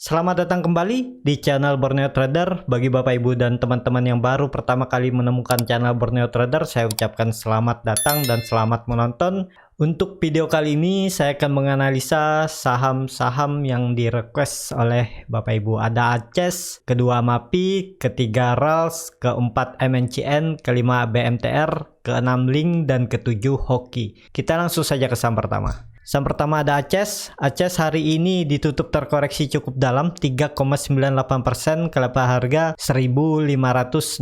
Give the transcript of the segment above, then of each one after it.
Selamat datang kembali di channel Borneo Trader. Bagi Bapak Ibu dan teman-teman yang baru pertama kali menemukan channel Borneo Trader, saya ucapkan selamat datang dan selamat menonton. Untuk video kali ini saya akan menganalisa saham-saham yang di-request oleh Bapak Ibu. Ada ACES, kedua MAPI, ketiga RALS, keempat MNCN, kelima BMTR, keenam Link, dan ketujuh Hoki. Kita langsung saja ke saham pertama. Saham pertama ada ACES. ACES hari ini ditutup terkoreksi cukup dalam 3,98% ke level harga 1.565.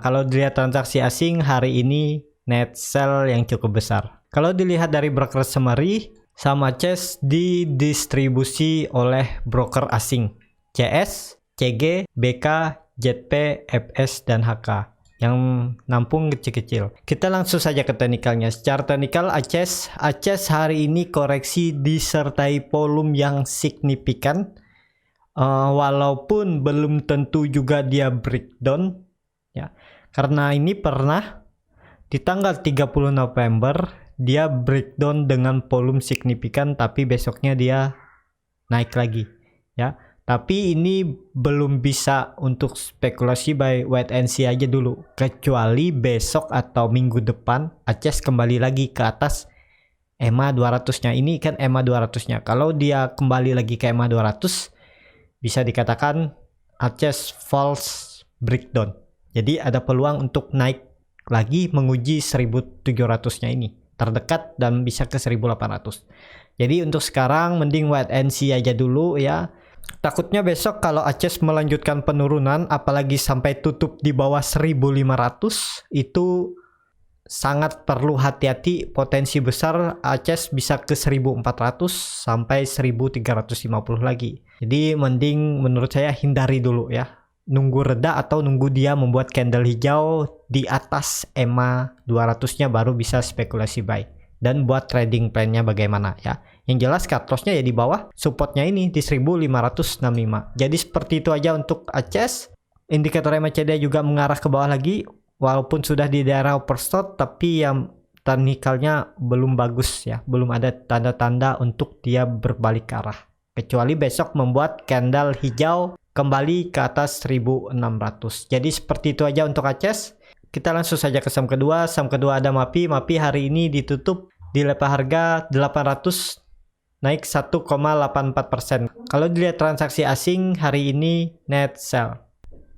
Kalau dilihat transaksi asing hari ini net sell yang cukup besar. Kalau dilihat dari broker summary, saham ACES didistribusi oleh broker asing CS, CG, BK, ZP, FS, dan HK yang nampung kecil-kecil. Kita langsung saja ke teknikalnya. Secara teknikal ACES hari ini koreksi disertai volume yang signifikan, walaupun belum tentu juga dia breakdown ya, karena ini pernah di tanggal 30 November dia breakdown dengan volume signifikan, tapi besoknya dia naik lagi ya. Tapi ini belum bisa untuk spekulasi, by wait and see aja dulu. Kecuali besok atau minggu depan ACES kembali lagi ke atas EMA 200-nya. Ini kan EMA 200-nya. Kalau dia kembali lagi ke EMA 200, bisa dikatakan ACES false breakdown. Jadi ada peluang untuk naik lagi menguji 1700-nya ini. Terdekat dan bisa ke 1800. Jadi untuk sekarang mending wait and see aja dulu ya. Takutnya besok kalau ACES melanjutkan penurunan, apalagi sampai tutup di bawah 1.500, itu sangat perlu hati-hati. Potensi besar ACES bisa ke 1.400 sampai 1.350 lagi. Jadi mending menurut saya hindari dulu ya. Nunggu reda atau nunggu dia membuat candle hijau di atas EMA 200-nya baru bisa spekulasi buy. Dan buat trading plan-nya bagaimana ya. Yang jelas cut loss-nya ya di bawah supportnya ini di 1565. Jadi seperti itu aja untuk ACES. Indikator MACD juga mengarah ke bawah lagi, walaupun sudah di daerah oversold, tapi yang teknikalnya belum bagus ya. Belum ada tanda-tanda untuk dia berbalik arah. Kecuali besok membuat candle hijau kembali ke atas 1600. Jadi seperti itu aja untuk ACES. Kita langsung saja ke saham kedua. Saham kedua ada MAPI. MAPI hari ini ditutup di level harga 800, naik 1,84%. Kalau dilihat transaksi asing hari ini net sell.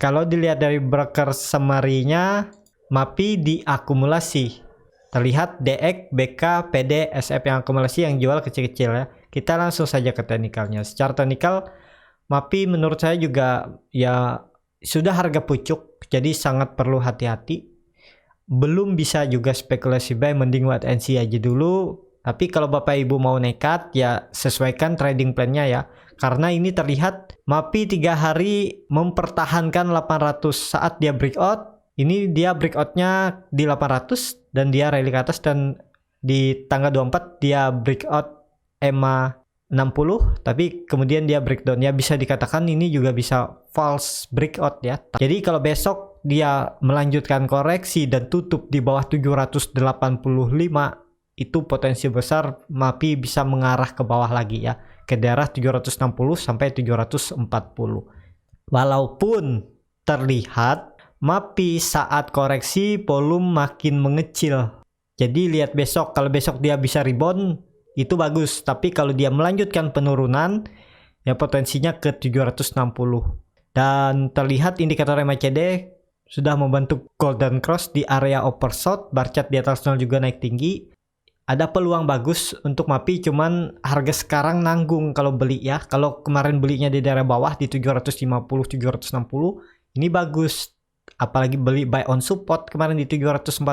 Kalau dilihat dari broker summary-nya, MAPI diakumulasi. Terlihat DX, BK, PD, SF yang akumulasi, yang jual kecil-kecil ya. Kita langsung saja ke teknikalnya. Secara teknikal, MAPI menurut saya juga ya sudah harga pucuk, jadi sangat perlu hati-hati. Belum bisa juga spekulasi buy, mending wait and see aja dulu. Tapi kalau Bapak Ibu mau nekat ya sesuaikan trading plan-nya ya. Karena ini terlihat MAPI 3 hari mempertahankan 800 saat dia breakout. Ini dia breakout-nya di 800 dan dia rally ke atas, dan di tanggal 24 dia breakout EMA 60, tapi kemudian dia breakdown. Ya bisa dikatakan ini juga bisa false breakout ya. Jadi kalau besok dia melanjutkan koreksi dan tutup di bawah 785, itu potensi besar MAPI bisa mengarah ke bawah lagi ya, ke daerah 760 sampai 740. Walaupun terlihat MAPI saat koreksi volume makin mengecil. Jadi lihat besok, kalau besok dia bisa rebound itu bagus, tapi kalau dia melanjutkan penurunan ya potensinya ke 760. Dan terlihat indikator MACD sudah membentuk golden cross di area oversold, bar chart di atas nol juga naik tinggi. Ada peluang bagus untuk MAPI, cuman harga sekarang nanggung kalau beli ya. Kalau kemarin belinya di daerah bawah di 750 760, ini bagus. Apalagi beli buy on support kemarin di 740.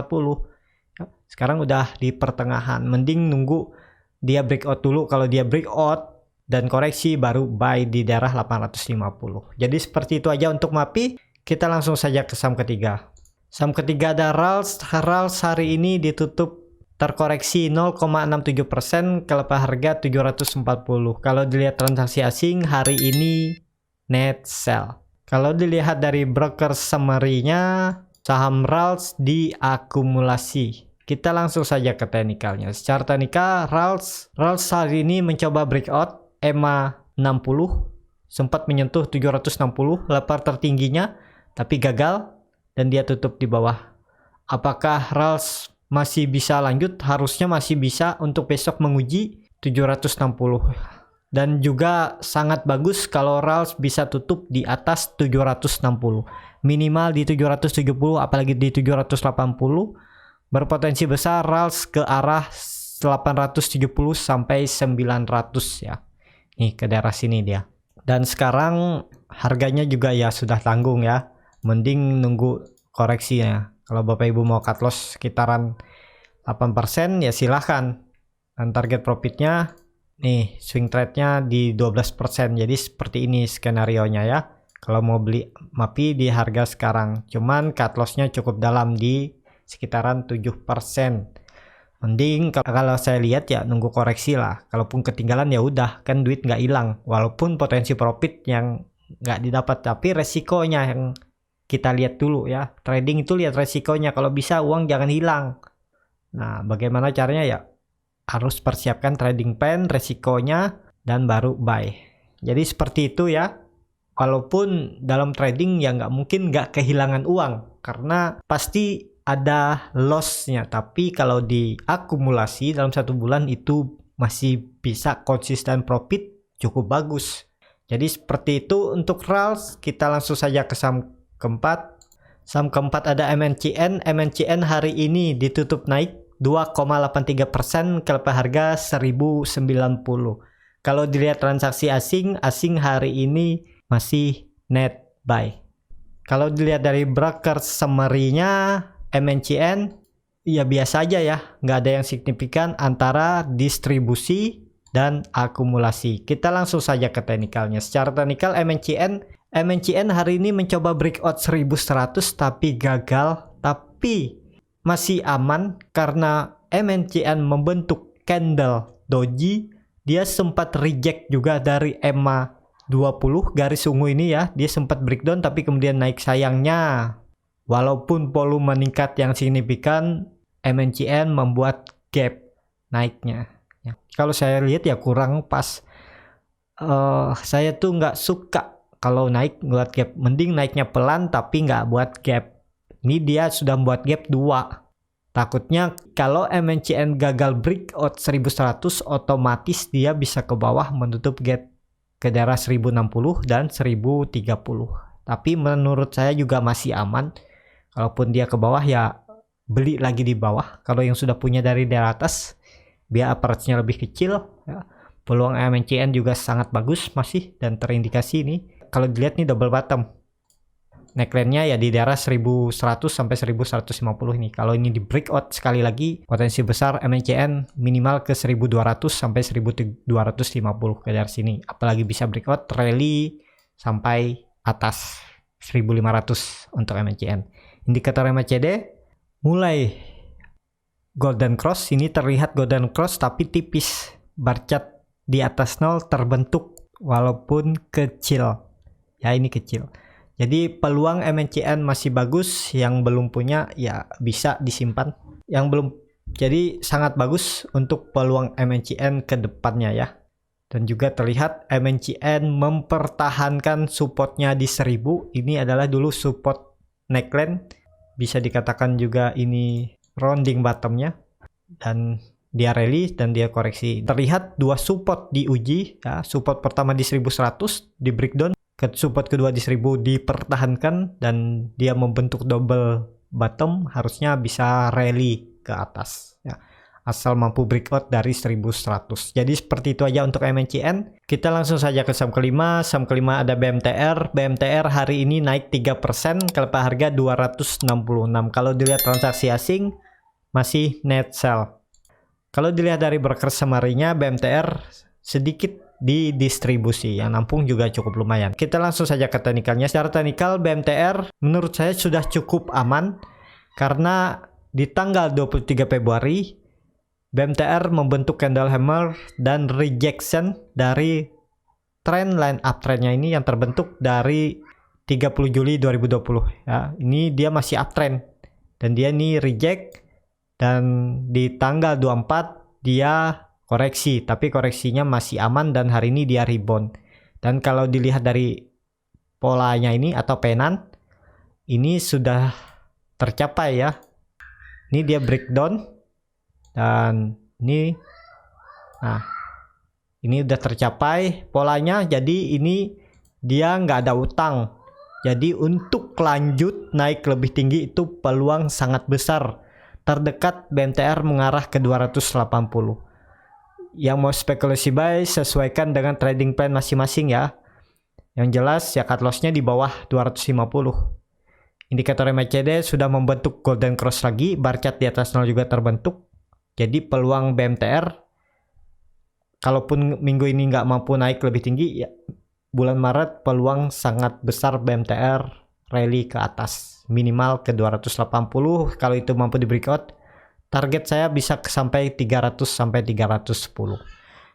Sekarang udah di pertengahan, mending nunggu dia breakout dulu. Kalau dia breakout dan koreksi baru buy di daerah 850. Jadi seperti itu aja untuk MAPI. Kita langsung saja ke saham ketiga. Saham ketiga ada RALS. RALS hari ini ditutup terkoreksi 0,67% ke level harga 740. Kalau dilihat transaksi asing hari ini net sell. Kalau dilihat dari broker summary-nya, saham RALS diakumulasi. Kita langsung saja ke teknikalnya. Secara teknikal, RALS hari ini mencoba breakout EMA 60 sempat menyentuh 760 level tertingginya tapi gagal dan dia tutup di bawah. Apakah RALS masih bisa lanjut? Harusnya masih bisa untuk besok menguji 760. Dan juga sangat bagus kalau RALS bisa tutup di atas 760. Minimal di 770 apalagi di 780. Berpotensi besar RALS ke arah 870 sampai 900 ya. Nih ke daerah sini dia. Dan sekarang harganya juga ya sudah tanggung ya. Mending nunggu koreksinya. Kalau Bapak Ibu mau cut loss sekitaran 8% ya silahkan. Dan target profitnya nih swing trade-nya di 12%. Jadi seperti ini skenarionya ya. Kalau mau beli MAPI di harga sekarang. Cuman cut loss-nya cukup dalam di sekitaran 7%. Mending kalau saya lihat ya nunggu koreksi lah. Kalaupun ketinggalan ya udah, kan duit nggak hilang. Walaupun potensi profit yang nggak didapat, tapi resikonya yang kita lihat dulu ya. Trading itu lihat resikonya. Kalau bisa uang jangan hilang. Nah, bagaimana caranya ya? Harus persiapkan trading plan, resikonya, dan baru buy. Jadi seperti itu ya. Walaupun dalam trading ya nggak mungkin nggak kehilangan uang. Karena pasti ada loss-nya, tapi kalau diakumulasi dalam 1 bulan itu masih bisa konsisten profit cukup bagus. Jadi seperti itu untuk RALS. Kita langsung saja ke saham keempat. Saham keempat ada MNCN. MNCN hari ini ditutup naik 2,83% ke harga 1090. Kalau dilihat transaksi asing hari ini masih net buy. Kalau dilihat dari broker summary-nya MNCN ya biasa aja ya, nggak ada yang signifikan antara distribusi dan akumulasi. Kita langsung saja ke teknikalnya. Secara teknikal MNCN hari ini mencoba breakout 1100 tapi gagal, tapi masih aman karena MNCN membentuk candle doji. Dia sempat reject juga dari EMA 20 garis ungu ini ya, dia sempat breakdown tapi kemudian naik. Sayangnya walaupun volume meningkat yang signifikan, MNCN membuat gap naiknya. Ya. Kalau saya lihat ya kurang pas. Saya tuh nggak suka kalau naik buat gap. Mending naiknya pelan tapi nggak buat gap. Ini dia sudah membuat gap 2. Takutnya kalau MNCN gagal breakout 1100, otomatis dia bisa ke bawah menutup gap ke daerah 1060 dan 1030. Tapi menurut saya juga masih aman. Kalaupun dia ke bawah ya beli lagi di bawah. Kalau yang sudah punya dari daerah atas, biar average-nya lebih kecil ya. Peluang MNCN juga sangat bagus masih dan terindikasi ini. Kalau dilihat nih double bottom. Neckline-nya ya di daerah 1100 sampai 1150 ini. Kalau ini di breakout sekali lagi, potensi besar MNCN minimal ke 1200 sampai 1250 ke daerah sini. Apalagi bisa breakout rally sampai atas 1500 untuk MNCN. Indikator MACD mulai golden cross. Ini terlihat golden cross tapi tipis. Bar chart di atas 0 terbentuk walaupun kecil. Ya ini kecil. Jadi peluang MNCN masih bagus. Yang belum punya ya bisa disimpan. Yang belum, jadi sangat bagus untuk peluang MNCN ke depannya ya. Dan juga terlihat MNCN mempertahankan supportnya di 1000. Ini adalah dulu support neckline, bisa dikatakan juga ini rounding bottomnya, dan dia rally dan dia koreksi. Terlihat 2 support diuji ya. Support pertama di 1100 di breakdown, ke support kedua di 1000 dipertahankan dan dia membentuk double bottom. Harusnya bisa rally ke atas ya, asal mampu breakout dari 1100. Jadi seperti itu aja untuk MNCN. Kita langsung saja ke saham kelima. Saham kelima ada BMTR. BMTR hari ini naik 3% ke harga 266. Kalau dilihat transaksi asing masih net sell. Kalau dilihat dari broker summary-nya, BMTR sedikit di distribusi, yang nampung juga cukup lumayan. Kita langsung saja ke teknikalnya. Secara teknikal BMTR menurut saya sudah cukup aman karena di tanggal 23 Februari BMTR membentuk candle hammer dan rejection dari trend line uptrendnya ini yang terbentuk dari 30 Juli 2020 ya. Ini dia masih uptrend dan dia ini reject, dan di tanggal 24 dia koreksi, tapi koreksinya masih aman dan hari ini dia rebound. Dan kalau dilihat dari polanya ini atau penan, ini sudah tercapai ya. Ini dia breakdown dan ini, nah ini udah tercapai polanya. Jadi ini dia nggak ada utang. Jadi untuk lanjut naik lebih tinggi itu peluang sangat besar. Terdekat BMTR mengarah ke 280. Yang mau spekulasi buy sesuaikan dengan trading plan masing-masing ya. Yang jelas ya cut loss-nya di bawah 250. Indikator MACD sudah membentuk golden cross lagi, bar chart di atas 0 juga terbentuk. Jadi peluang BMTR kalaupun minggu ini nggak mampu naik lebih tinggi ya, bulan Maret peluang sangat besar BMTR rally ke atas minimal ke 280. Kalau itu mampu di breakout, target saya bisa sampai 300 sampai 310.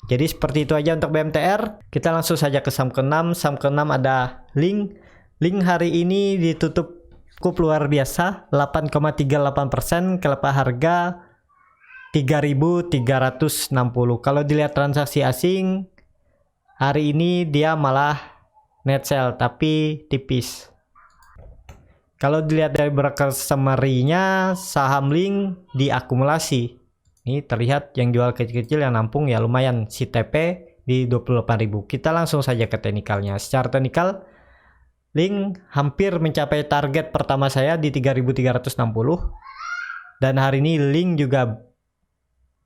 Jadi seperti itu aja untuk BMTR. Kita langsung saja ke saham ke-6. Saham ke-6 ada Link. Link hari ini ditutup cukup luar biasa, 8,38%, kelepas harga 3.360. Kalau dilihat transaksi asing hari ini dia malah net sell tapi tipis. Kalau dilihat dari broker summary-nya, saham Link diakumulasi. Ini terlihat yang jual kecil-kecil yang nampung ya lumayan, si TP di 28.000. Kita langsung saja ke teknikalnya. Secara teknikal Link hampir mencapai target pertama saya di 3.360. Dan hari ini Link juga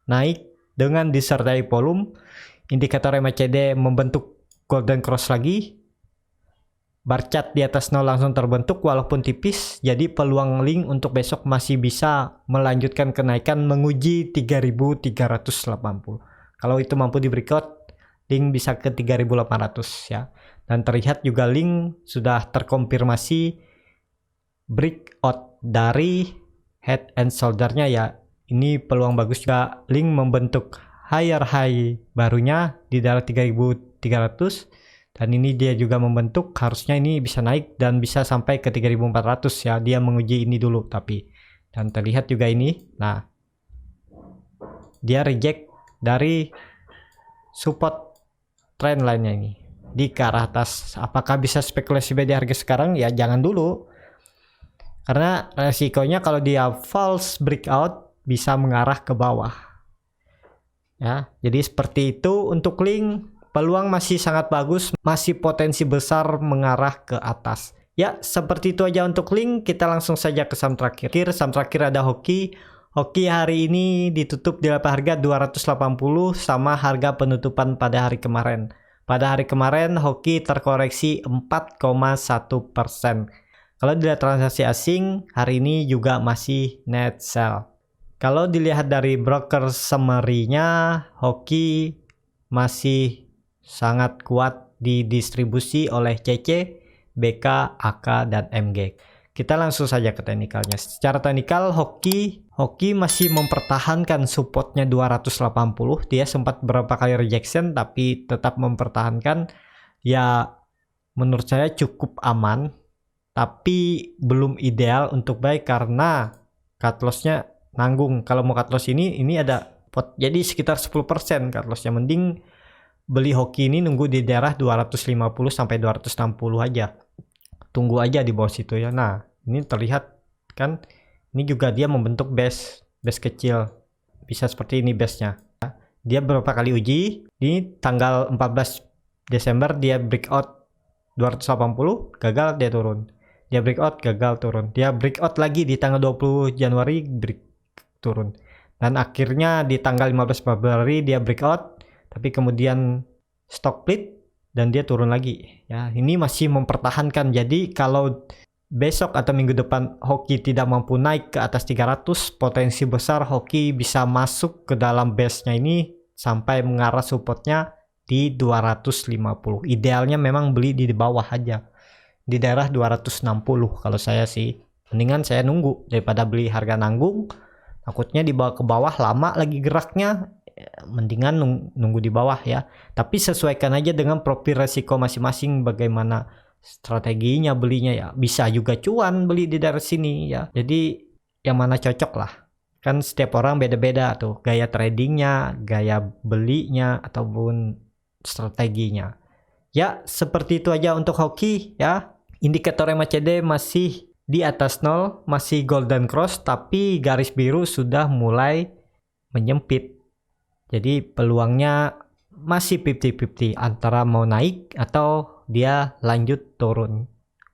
naik dengan disertai volume. Indikator MACD membentuk golden cross lagi. Bar chart di atas 0 langsung terbentuk walaupun tipis. Jadi peluang Link untuk besok masih bisa melanjutkan kenaikan menguji 3.380. Kalau itu mampu di breakout, Link bisa ke 3.800 ya. Dan terlihat juga Link sudah terkonfirmasi breakout dari head and shoulder-nya ya. Ini peluang bagus juga Link membentuk higher high barunya di daerah 3.300. Dan ini dia juga membentuk, harusnya ini bisa naik dan bisa sampai ke 3.400 ya. Dia menguji ini dulu tapi. Dan terlihat juga ini. Nah, dia reject dari support trend line-nya ini di ke arah atas. Apakah bisa spekulasi buy di harga sekarang? Ya jangan dulu. Karena resikonya kalau dia false breakout bisa mengarah ke bawah. Ya, jadi seperti itu untuk Link. Peluang masih sangat bagus, masih potensi besar mengarah ke atas. Ya, seperti itu aja untuk Link. Kita langsung saja ke saham terakhir. Saham terakhir ada Hoki. Hoki hari ini ditutup di harga 280 sama harga penutupan pada hari kemarin. Pada hari kemarin Hoki terkoreksi 4,1%. Kalau dilihat transaksi asing hari ini juga masih net sell. Kalau dilihat dari broker summary-nya, Hoki masih sangat kuat didistribusi oleh CC, BK, AK, dan MG. Kita langsung saja ke teknikalnya. Secara teknikal Hoki masih mempertahankan supportnya 280. Dia sempat beberapa kali rejection tapi tetap mempertahankan. Ya menurut saya cukup aman. Tapi belum ideal untuk buy karena cut loss-nya nanggung. Kalau mau cut loss ini ada pot. Jadi sekitar 10% cut loss-nya. Mending beli Hoki ini nunggu di daerah 250 sampai 260 aja. Tunggu aja di bawah situ ya. Nah, ini terlihat kan ini juga dia membentuk base kecil. Bisa seperti ini base-nya. Dia beberapa kali uji. Di tanggal 14 Desember dia breakout 280, gagal dia turun. Dia breakout, gagal turun. Dia breakout lagi di tanggal 20 Januari turun. Dan akhirnya di tanggal 15 Februari dia breakout, tapi kemudian stock split dan dia turun lagi. Ya, ini masih mempertahankan. Jadi kalau besok atau minggu depan Hoki tidak mampu naik ke atas 300, potensi besar Hoki bisa masuk ke dalam base-nya ini sampai mengarah supportnya di 250. Idealnya memang beli di bawah aja. Di daerah 260 kalau saya sih. Mendingan saya nunggu daripada beli harga nanggung. Takutnya dibawa ke bawah lama lagi geraknya. Mendingan nunggu di bawah ya. Tapi sesuaikan aja dengan profil resiko masing-masing bagaimana strateginya belinya ya. Bisa juga cuan beli di daerah sini ya. Jadi yang mana cocok lah. Kan setiap orang beda-beda tuh gaya tradingnya, gaya belinya ataupun strateginya. Ya, seperti itu aja untuk hoki ya. Indikator MACD masih di atas 0, masih golden cross, tapi garis biru sudah mulai menyempit. Jadi peluangnya masih 50-50 antara mau naik atau dia lanjut turun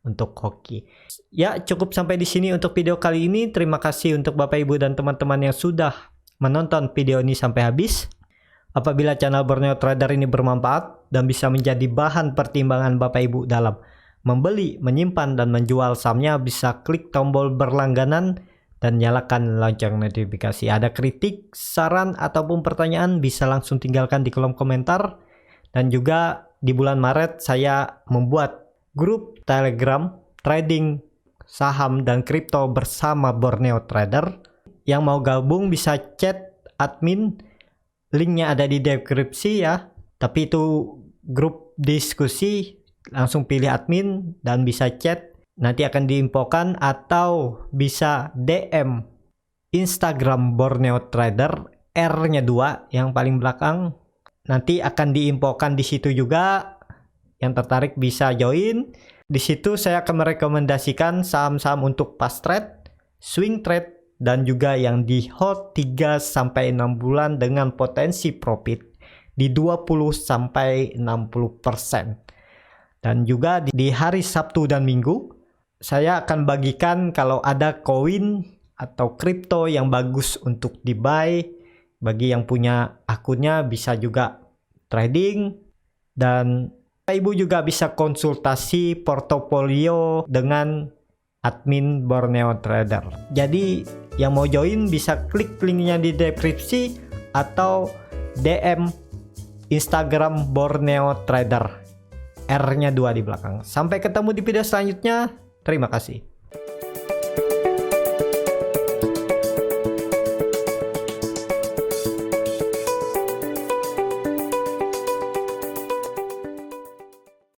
untuk hoki. Ya, cukup sampai di sini untuk video kali ini. Terima kasih untuk Bapak Ibu dan teman-teman yang sudah menonton video ini sampai habis. Apabila channel Borneo Trader ini bermanfaat dan bisa menjadi bahan pertimbangan Bapak Ibu dalam membeli, menyimpan, dan menjual sahamnya, bisa klik tombol berlangganan dan nyalakan lonceng notifikasi. Ada kritik, saran, ataupun pertanyaan bisa langsung tinggalkan di kolom komentar. Dan juga di bulan Maret saya membuat grup Telegram trading saham dan kripto bersama Borneo Trader. Yang mau gabung bisa chat admin, linknya ada di deskripsi ya. Tapi itu grup diskusi, langsung pilih admin dan bisa chat, nanti akan diinfokan, atau bisa DM Instagram Borneo Trader R-nya 2 yang paling belakang, nanti akan diinfokan di situ juga. Yang tertarik bisa join. Di situ saya akan merekomendasikan saham-saham untuk fast trade, swing trade, dan juga yang di hold 3 sampai 6 bulan dengan potensi profit di 20 sampai 60%. Dan juga di hari Sabtu dan Minggu saya akan bagikan kalau ada koin atau kripto yang bagus untuk di buy. Bagi yang punya akunnya bisa juga trading, dan Ibu juga bisa konsultasi portofolio dengan admin Borneo Trader. Jadi yang mau join bisa klik linknya di deskripsi atau DM Instagram Borneo Trader R-nya 2 di belakang. Sampai ketemu di video selanjutnya. Terima kasih.